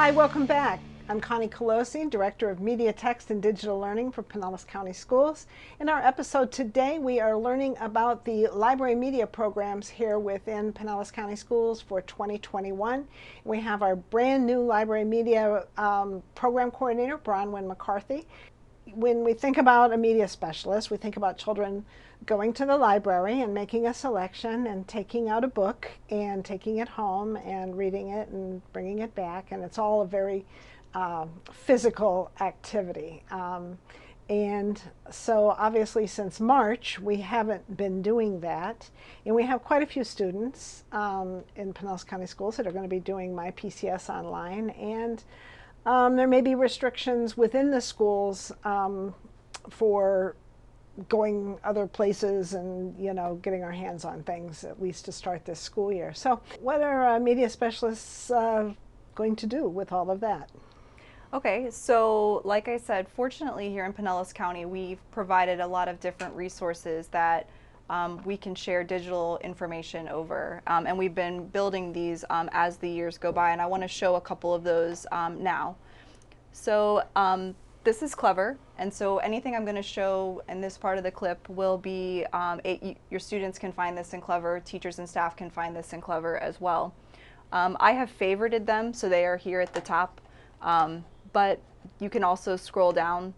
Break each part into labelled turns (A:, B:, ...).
A: Hi, welcome back. I'm Connie Colosi, Director of Media, Text, and Digital Learning for Pinellas County Schools. In our episode today, we are learning about the library media programs here within Pinellas County Schools for 2021. We have our brand new library media program coordinator, Bronwyn McCarthy. When we think about a media specialist, we think about children going to the library and making a selection and taking out a book and taking it home and reading it and bringing it back. And it's all a very physical activity. And so obviously since March, we haven't been doing that. And we have quite a few students in Pinellas County Schools that are going to be doing My PCS online. And there may be restrictions within the schools for going other places and, getting our hands on things, at least to start this school year. So what are media specialists going to do with all of that?
B: Okay, so like I said, fortunately here in Pinellas County, we've provided a lot of different resources that we can share digital information over. And we've been building these as the years go by, and I want to show a couple of those now. So this is Clever, and so anything I'm going to show in this part of the clip will be, your students can find this in Clever, teachers and staff can find this in Clever as well. I have favorited them, so they are here at the top. But you can also scroll down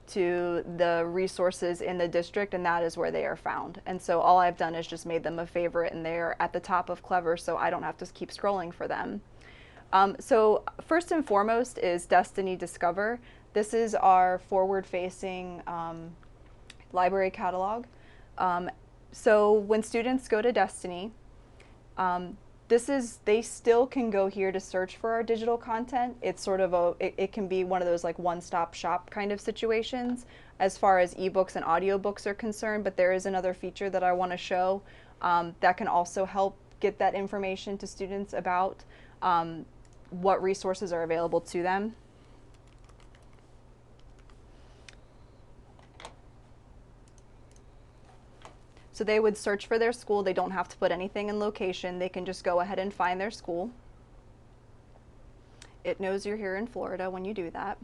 B: to the resources in the district, and that is where they are found. And so all I've done is just made them a favorite, and they're at the top of Clever, so I don't have to keep scrolling for them. So first and foremost is Destiny Discover. This is our forward-facing library catalog. So when students go to Destiny, they still can go here to search for our digital content. It's sort of it can be one of those like one-stop shop kind of situations as far as ebooks and audiobooks are concerned, but there is another feature that I want to show that can also help get that information to students about what resources are available to them. So they would search for their school. They don't have to put anything in location. They can just go ahead and find their school. It knows you're here in Florida when you do that.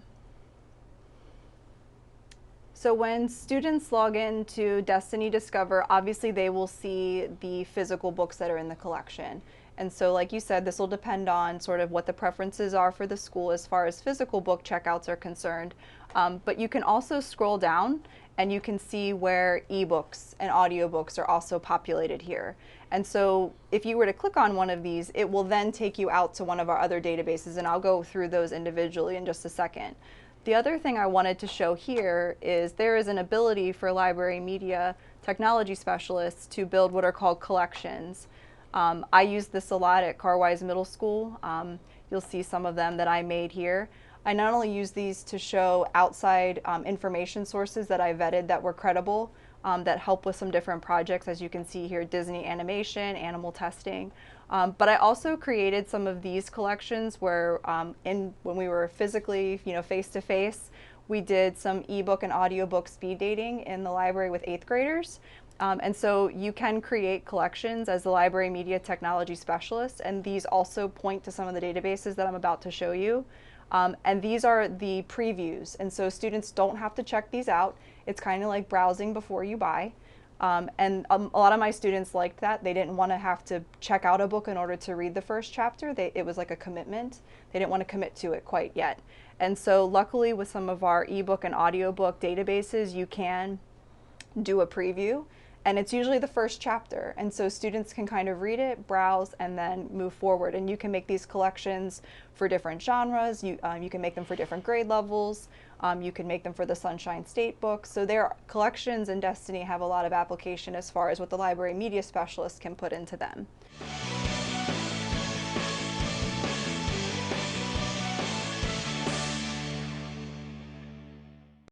B: So when students log into Destiny Discover, obviously they will see the physical books that are in the collection. And so like you said, this will depend on sort of what the preferences are for the school as far as physical book checkouts are concerned. But you can also scroll down and you can see where ebooks and audiobooks are also populated here. And so if you were to click on one of these, it will then take you out to one of our other databases, and I'll go through those individually in just a second. The other thing I wanted to show here is there is an ability for library media technology specialists to build what are called collections. I use this a lot at Carwise Middle School. You'll see some of them that I made here. I not only use these to show outside information sources that I vetted that were credible, that help with some different projects, as you can see here, Disney animation, animal testing. But I also created some of these collections where when we were physically, face to face, we did some ebook and audiobook speed dating in the library with 8th graders. And so you can create collections as the library media technology specialist, and these also point to some of the databases that I'm about to show you. And these are the previews, and so students don't have to check these out. It's kind of like browsing before you buy. And a lot of my students liked that. They didn't want to have to check out a book in order to read the first chapter. It was like a commitment. They didn't want to commit to it quite yet. And so luckily with some of our ebook and audiobook databases, you can do a preview. And it's usually the first chapter, and so students can kind of read it, browse, and then move forward. And you can make these collections for different genres. You can make them for different grade levels. You can make them for the Sunshine State books. So their collections in Destiny have a lot of application as far as what the library media specialist can put into them.